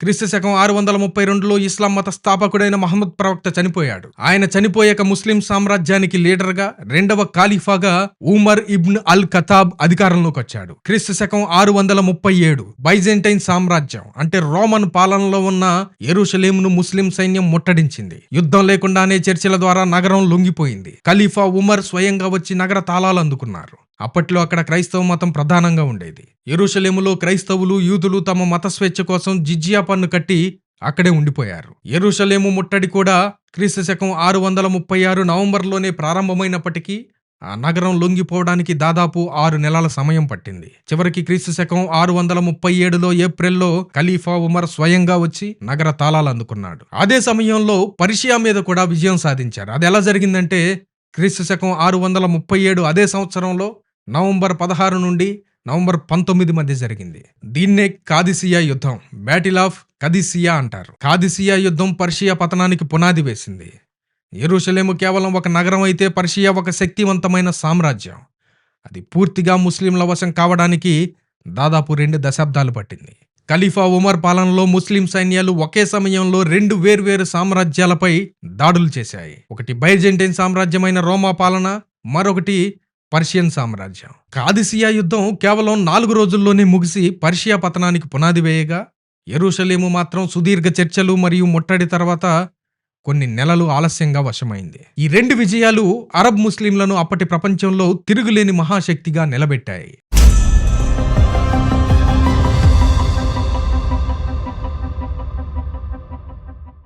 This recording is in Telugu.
క్రీస్తు శకం 632లో ఇస్లాం మత స్థాపకుడైన మహమ్మద్ ప్రవక్త చనిపోయాడు. ఆయన చనిపోయాక ముస్లిం సామ్రాజ్యానికి లీడర్గా రెండవ ఖలీఫాగా ఉమర్ ఇబ్న్ అల్ ఖతాబ్ అధికారంలోకి వచ్చాడు. క్రీస్తు శకం 637 బైజెంటైన్ సామ్రాజ్యం అంటే రోమన్ పాలనలో ఉన్న యెరూషలేమును ముస్లిం సైన్యం ముట్టడించింది. యుద్ధం లేకుండానే చర్చిల ద్వారా నగరం లొంగిపోయింది. ఖలీఫా ఉమర్ స్వయంగా వచ్చి నగర తాళాలు అందుకున్నారు. అప్పట్లో అక్కడ క్రైస్తవ మతం ప్రధానంగా ఉండేది. యెరూషలేములో క్రైస్తవులు, యూదులు తమ మత స్వేచ్ఛ కోసం జిజియా పన్ను కట్టి అక్కడే ఉండిపోయారు. యెరూషలేము ముట్టడి కూడా క్రీస్తు శకం 636 నవంబర్లోనే ప్రారంభమైనప్పటికీ ఆ నగరం లొంగిపోవడానికి దాదాపు 6 నెలల సమయం పట్టింది. చివరికి క్రీస్తు శకం 637లో ఏప్రిల్లో ఖలీఫా ఉమర్ స్వయంగా వచ్చి నగర తాళాలు అందుకున్నాడు. అదే సమయంలో పర్షియా మీద కూడా విజయం సాధించారు. అది ఎలా జరిగిందంటే క్రీస్తు శకం 637 అదే సంవత్సరంలో నవంబర్ 16 నుండి నవంబర్ 19 మధ్య జరిగింది. దీన్నే కాదిసియా యుద్ధం, బ్యాటిల్ ఆఫ్ కదిసియా అంటారు. కాదిసియా యుద్ధం పర్షియా పతనానికి పునాది వేసింది. యెరూషలేము కేవలం ఒక నగరం అయితే పర్షియా ఒక శక్తివంతమైన సామ్రాజ్యం. అది పూర్తిగా ముస్లింల వశం కావడానికి దాదాపు 2 దశాబ్దాలు పట్టింది. ఖలీఫా ఉమర్ పాలనలో ముస్లిం సైన్యాలు ఒకే సమయంలో 2 వేర్వేరు సామ్రాజ్యాలపై దాడులు చేశాయి. ఒకటి బైజెంటైన్ సామ్రాజ్యమైన రోమా పాలన, మరొకటి పర్షియన్ సామ్రాజ్యం. కాదిసియా యుద్ధం కేవలం 4 రోజుల్లోనే ముగిసి పర్షియా పతనానికి పునాది వేయగా, యెరూషలేము మాత్రం సుదీర్ఘ చర్చలు మరియు ముట్టడి తర్వాత కొన్ని నెలలు ఆలస్యంగా వశమైంది. ఈ 2 విజయాలు అరబ్ ముస్లింలను అప్పటి ప్రపంచంలో తిరుగులేని మహాశక్తిగా నిలబెట్టాయి.